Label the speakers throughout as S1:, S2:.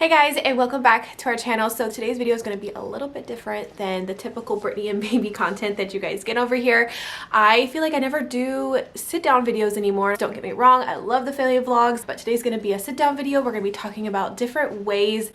S1: Hey guys, and welcome back to our channel. So today's video is going to be a little bit different than the typical Britney and baby content that you guys get over here. I feel like I never do sit down videos anymore. Don't get me wrong, I love the family vlogs, but today's going to be a sit down video. We're going to be talking about different ways,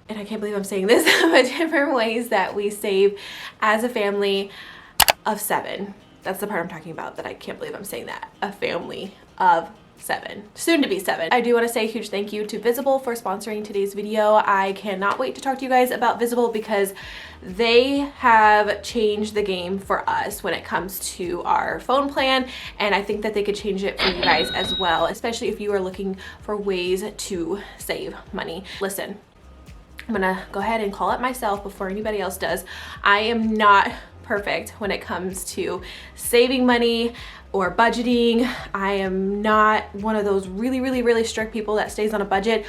S1: and I can't believe I'm saying this, but different ways that we save as a family of 7. That's the part I'm talking about that I can't believe I'm saying that. A family of 7, soon to be 7. I do want to say a huge thank you to Visible for sponsoring today's video. I cannot wait to talk to you guys about Visible because they have changed the game for us when it comes to our phone plan, and I think that they could change it for you guys as well, especially if you are looking for ways to save money. Listen, I'm gonna go ahead and call it myself before anybody else does. I am not perfect when it comes to saving money or budgeting. I am not one of those really strict people that stays on a budget,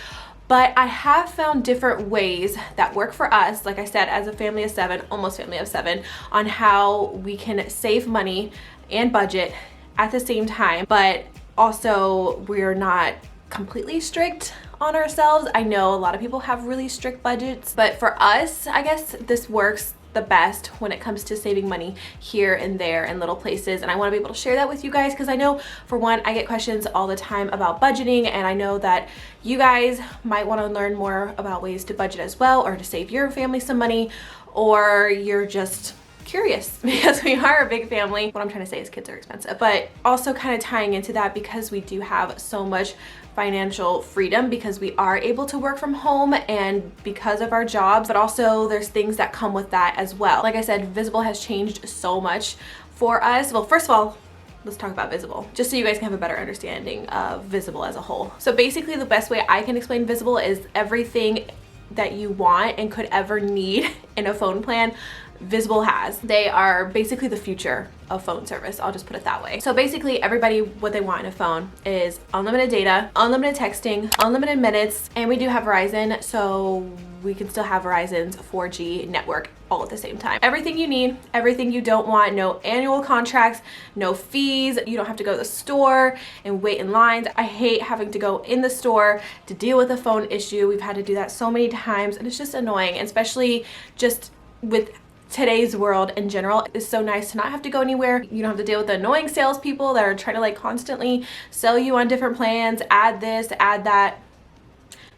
S1: but I have found different ways that work for us, like I said, as a family of 7, almost family of 7, on how we can save money and budget at the same time, but also we're not completely strict on ourselves. I know a lot of people have really strict budgets, but for us, I guess this works the best when it comes to saving money here and there in little places, and I want to be able to share that with you guys because I know, for one, I get questions all the time about budgeting, and I know that you guys might want to learn more about ways to budget as well, or to save your family some money, or you're just curious because we are a big family. What I'm trying to say is kids are expensive, but also kind of tying into that because we do have so much financial freedom because we are able to work from home and because of our jobs, but also there's things that come with that as well. Like I said, Visible has changed so much for us. Well, first of all, let's talk about Visible, just so you guys can have a better understanding of Visible as a whole. So basically the best way I can explain Visible is everything that you want and could ever need in a phone plan, Visible has. They are basically the future of phone service, I'll just put it that way. So basically everybody, what they want in a phone is unlimited data, unlimited texting, unlimited minutes, and we do have Verizon, so we can still have Verizon's 4G network all at the same time. Everything you need, everything you don't want, no annual contracts, no fees, you don't have to go to the store and wait in lines. I hate having to go in the store to deal with a phone issue. We've had to do that so many times and it's just annoying, especially just with today's world in general. It's so nice to not have to go anywhere. You don't have to deal with the annoying salespeople that are trying to like constantly sell you on different plans, add this, add that.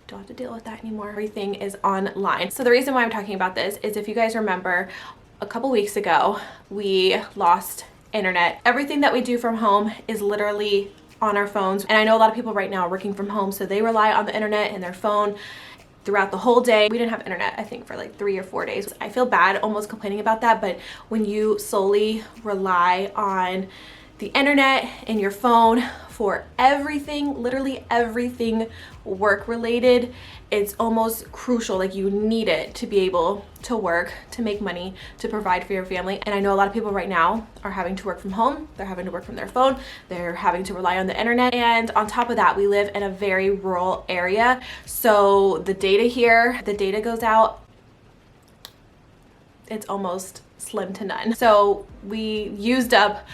S1: Don't have to deal with that anymore. Everything is online. So the reason why I'm talking about this is, if you guys remember, a couple weeks ago we lost internet. Everything that we do from home is literally on our phones, and I know a lot of people right now are working from home, so they rely on the internet and their phone throughout the whole day. We didn't have internet, I think, for like 3 or 4 days. I feel bad almost complaining about that, but when you solely rely on the internet and your phone for everything, literally everything work related, it's almost crucial. Like, you need it to be able to work, to make money, to provide for your family. And I know a lot of people right now are having to work from home, they're having to work from their phone, they're having to rely on the internet, and on top of that we live in a very rural area, so the data here, the data goes out, it's almost slim to none. So we used up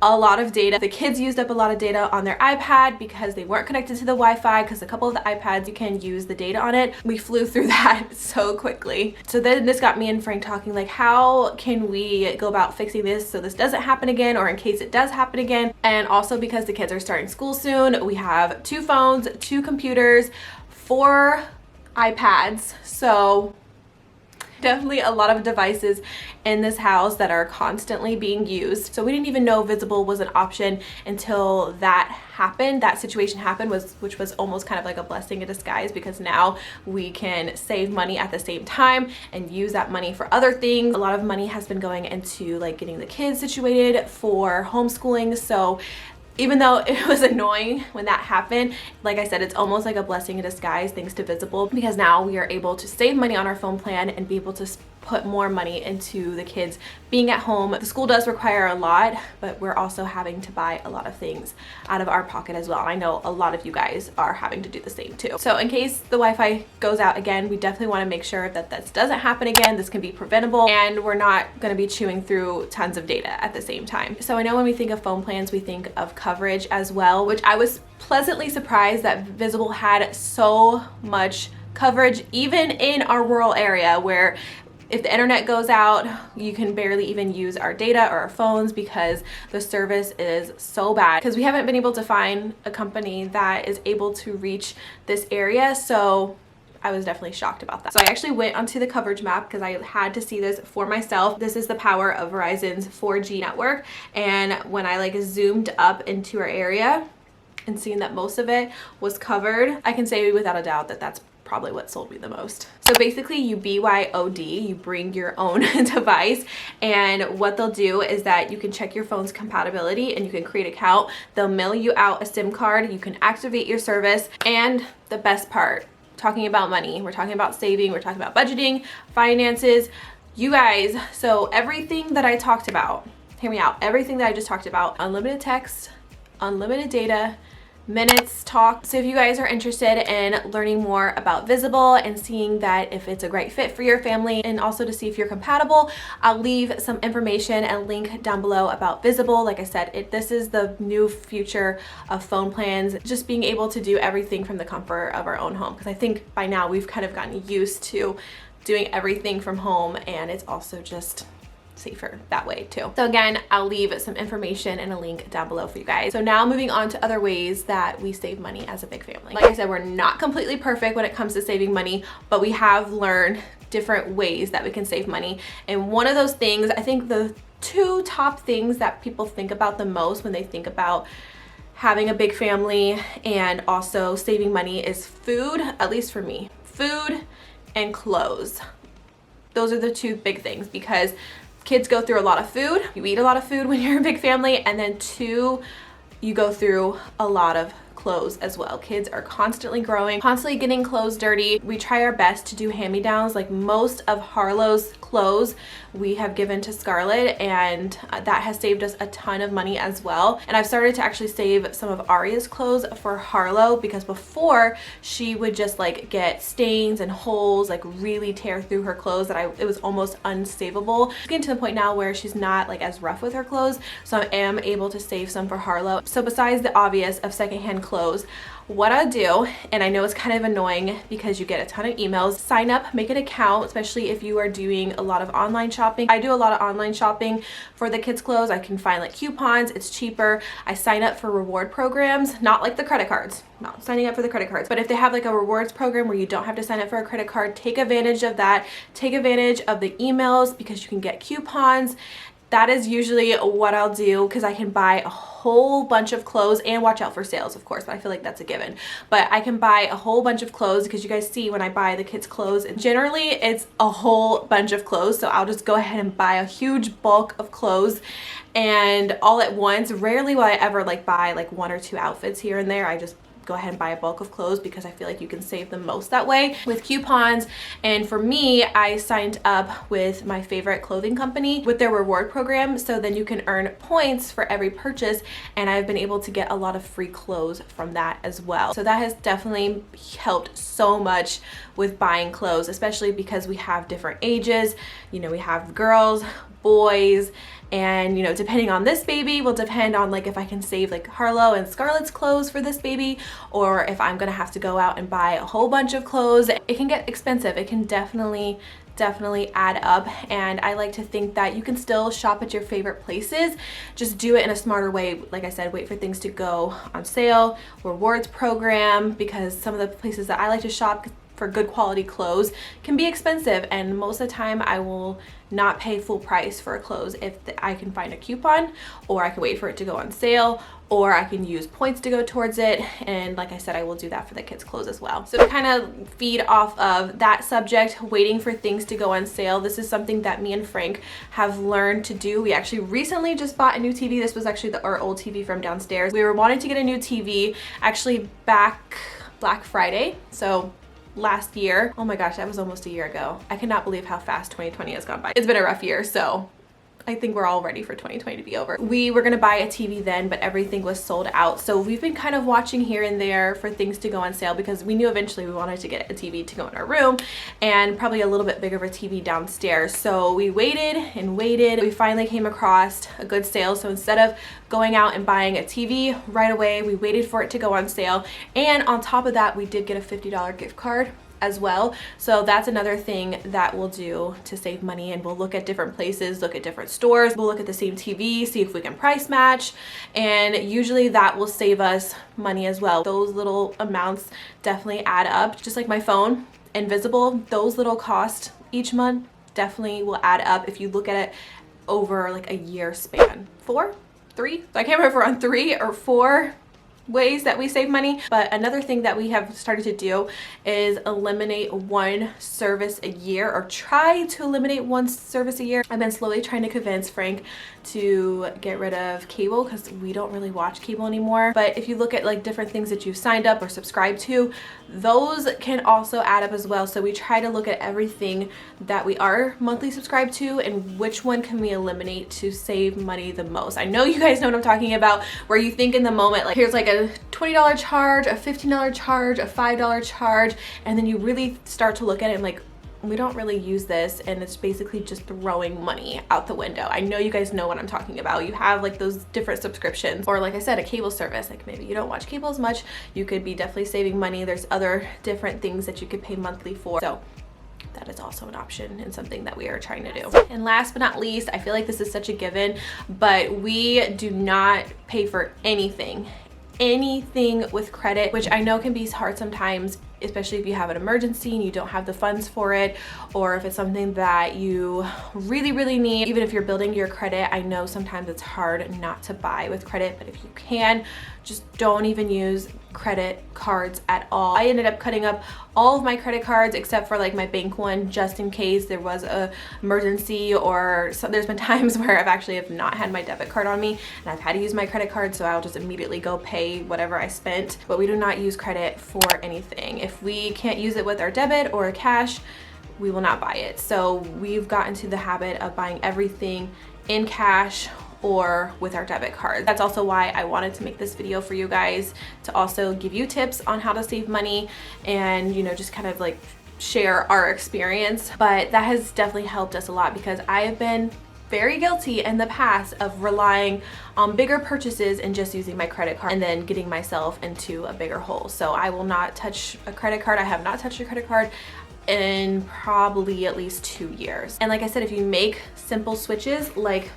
S1: a lot of data. The kids used up a lot of data on their iPad because they weren't connected to the Wi-Fi, because a couple of the iPads you can use the data on it. We flew through that so quickly. So then this got me and Frank talking, like, how can we go about fixing this so this doesn't happen again, or in case it does happen again. And also because the kids are starting school soon, we have 2 phones, 2 computers, 4 iPads, so definitely a lot of devices in this house that are constantly being used. So we didn't even know Visible was an option until that happened, that situation happened, which was almost kind of like a blessing in disguise, because now we can save money at the same time and use that money for other things. A lot of money has been going into like getting the kids situated for homeschooling, so even though it was annoying when that happened, like I said, it's almost like a blessing in disguise thanks to Visible, because now we are able to save money on our phone plan and be able to put more money into the kids being at home. The school does require a lot, but we're also having to buy a lot of things out of our pocket as well. I know a lot of you guys are having to do the same too. So in case the Wi-Fi goes out again, we definitely want to make sure that this doesn't happen again. This can be preventable, and we're not going to be chewing through tons of data at the same time. So I know when we think of phone plans, we think of coverage as well, which I was pleasantly surprised that Visible had so much coverage, even in our rural area where if the internet goes out, you can barely even use our data or our phones because the service is so bad. Because we haven't been able to find a company that is able to reach this area, so I was definitely shocked about that. So I actually went onto the coverage map because I had to see this for myself. This is the power of Verizon's 4G network, and when I like zoomed up into our area and seeing that most of it was covered, I can say without a doubt that that's probably what sold me the most. So basically you BYOD, you bring your own device, and what they'll do is that you can check your phone's compatibility and you can create an account. They'll mail you out a SIM card, you can activate your service, and the best part, talking about money, we're talking about saving, we're talking about budgeting, finances, you guys. So everything that I talked about, hear me out, everything that I just talked about, unlimited text, unlimited data, minutes talk. So if you guys are interested in learning more about Visible and seeing that if it's a great fit for your family, and also to see if you're compatible, I'll leave some information and link down below about Visible. Like I said, this is the new future of phone plans, just being able to do everything from the comfort of our own home, because I think by now we've kind of gotten used to doing everything from home, and it's also just safer that way too. So again, I'll leave some information and a link down below for you guys. So now moving on to other ways that we save money as a big family. Like I said, we're not completely perfect when it comes to saving money, but we have learned different ways that we can save money. And one of those things, I think the two top things that people think about the most when they think about having a big family and also saving money is food, at least for me, food and clothes. Those are the two big things, because kids go through a lot of food. You eat a lot of food when you're a big family, and then two, you go through a lot of clothes as well. Kids are constantly growing, constantly getting clothes dirty. We try our best to do hand-me-downs. Like most of Harlow's clothes we have given to Scarlett, and that has saved us a ton of money as well. And I've started to actually save some of Aria's clothes for Harlow, because before she would just like get stains and holes, like really tear through her clothes that it was almost unsavable. It's getting to the point now where she's not like as rough with her clothes, so I am able to save some for Harlow. So besides the obvious of secondhand clothes, what I do, and I know it's kind of annoying because you get a ton of emails, sign up, make an account, especially if you are doing a lot of online shopping. I do a lot of online shopping for the kids' clothes. I can find like coupons, it's cheaper. I sign up for reward programs, not like the credit cards, not signing up for the credit cards, but if they have like a rewards program where you don't have to sign up for a credit card, take advantage of that. Take advantage of the emails because you can get coupons. That is usually what I'll do, because I can buy a whole bunch of clothes and watch out for sales, of course, but I feel like that's a given. But I can buy a whole bunch of clothes, because you guys see when I buy the kids' clothes, generally it's a whole bunch of clothes. So I'll just go ahead and buy a huge bulk of clothes and all at once. Rarely will I ever like buy like one or two outfits here and there. I just go ahead and buy a bulk of clothes because I feel like you can save the most that way with coupons. And for me, I signed up with my favorite clothing company with their reward program, so then you can earn points for every purchase, and I've been able to get a lot of free clothes from that as well. So that has definitely helped so much with buying clothes, especially because we have different ages. You know, we have girls, boys, and you know, depending on this baby will depend on like if I can save like Harlow and Scarlett's clothes for this baby, or if I'm gonna have to go out and buy a whole bunch of clothes. It can get expensive. It can definitely add up, and I like to think that you can still shop at your favorite places, just do it in a smarter way. Like I said, wait for things to go on sale, rewards program, because some of the places that I like to shop for good quality clothes can be expensive, and most of the time I will not pay full price for clothes if I can find a coupon, or I can wait for it to go on sale, or I can use points to go towards it. And like I said, I will do that for the kids' clothes as well. So to kind of feed off of that subject, waiting for things to go on sale, this is something that me and Frank have learned to do. We actually recently just bought a new TV. This was actually our old TV from downstairs. We were wanting to get a new TV actually back Black Friday, so last year. Oh my gosh, that was almost a year ago. I cannot believe how fast 2020 has gone by. It's been a rough year, so I think we're all ready for 2020 to be over. We were gonna buy a TV then, but everything was sold out. So we've been kind of watching here and there for things to go on sale because we knew eventually we wanted to get a TV to go in our room and probably a little bit bigger of a TV downstairs. So we waited and waited. We finally came across a good sale. So instead of going out and buying a TV right away, we waited for it to go on sale. And on top of that, we did get a $50 gift card as well. So that's another thing that we'll do to save money, and we'll look at different places, look at different stores, we'll look at the same TV, see if we can price match, and usually that will save us money as well. Those little amounts definitely add up. Just like my phone, Invisible, those little costs each month definitely will add up if you look at it over like a year span. 3? So I can't remember if we're on 3 or 4 ways that we save money. But another thing that we have started to do is eliminate one service a year, or try to eliminate one service a year. I've been slowly trying to convince Frank to get rid of cable because we don't really watch cable anymore. But if you look at like different things that you've signed up or subscribed to, those can also add up as well. So we try to look at everything that we are monthly subscribed to and which one can we eliminate to save money the most. I know you guys know what I'm talking about, where you think in the moment like here's like a $20 charge, a $15 charge, a $5 charge, and then you really start to look at it and like, we don't really use this, and it's basically just throwing money out the window. I know you guys know what I'm talking about. You have like those different subscriptions, or like I said, a cable service. Like maybe you don't watch cable as much, you could be definitely saving money. There's other different things that you could pay monthly for. So that is also an option and something that we are trying to do. And last but not least, I feel like this is such a given, but we do not pay for anything with credit, which I know can be hard sometimes, especially if you have an emergency and you don't have the funds for it, or if it's something that you really need. Even if you're building your credit, I know sometimes it's hard not to buy with credit, but if you can, just don't even use credit cards at all. I ended up cutting up all of my credit cards except for like my bank one, just in case there was a emergency, or there's been times where I've actually have not had my debit card on me and I've had to use my credit card, so I'll just immediately go pay whatever I spent. But we do not use credit for anything. If we can't use it with our debit or cash, we will not buy it. So we've gotten to the habit of buying everything in cash or with our debit card. That's also why I wanted to make this video for you guys, to also give you tips on how to save money and, you know, just kind of like share our experience. But that has definitely helped us a lot, because I have been very guilty in the past of relying on bigger purchases and just using my credit card and then getting myself into a bigger hole. So I will not touch a credit card. I have not touched a credit card in probably at least 2 years. And like I said, if you make simple switches like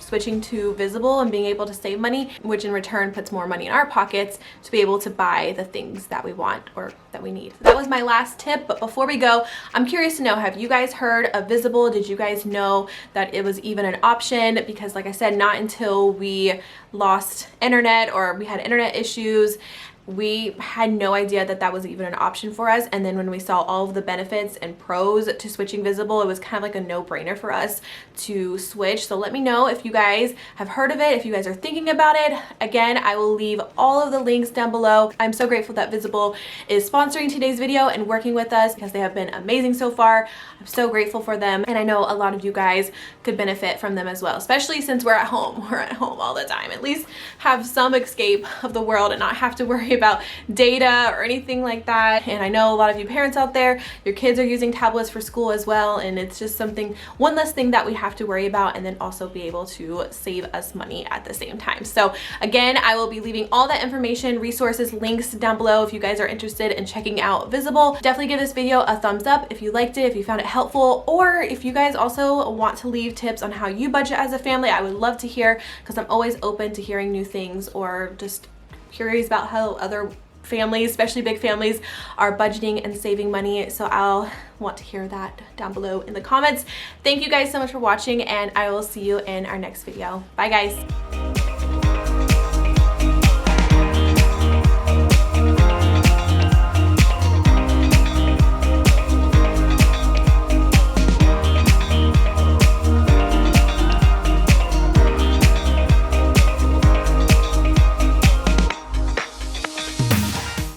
S1: switching to Visible and being able to save money, which in return puts more money in our pockets to be able to buy the things that we want or that we need. That was my last tip, but before we go, I'm curious to know, have you guys heard of Visible? Did you guys know that it was even an option? Because like I said, not until we lost internet or we had internet issues, we had no idea that that was even an option for us. And then when we saw all of the benefits and pros to switching Visible, it was kind of like a no-brainer for us to switch. So let me know if you guys have heard of it, if you guys are thinking about it. Again, I will leave all of the links down below. I'm so grateful that Visible is sponsoring today's video and working with us, because they have been amazing so far. I'm so grateful for them, and I know a lot of you guys could benefit from them as well, especially since we're at home. We're at home all the time. At least have some escape of the world and not have to worry about data or anything like that. And I know a lot of you parents out there, your kids are using tablets for school as well, and it's just something, one less thing that we have to worry about, and then also be able to save us money at the same time. So again, I will be leaving all that information, resources, links down below if you guys are interested in checking out Visible. Definitely give this video a thumbs up if you liked it, if you found it helpful, or if you guys also want to leave tips on how you budget as a family. I would love to hear, because I'm always open to hearing new things, or just curious about how other families, especially big families, are budgeting and saving money. So I'll want to hear that down below in the comments. Thank you guys so much for watching, and I will see you in our next video. Bye guys.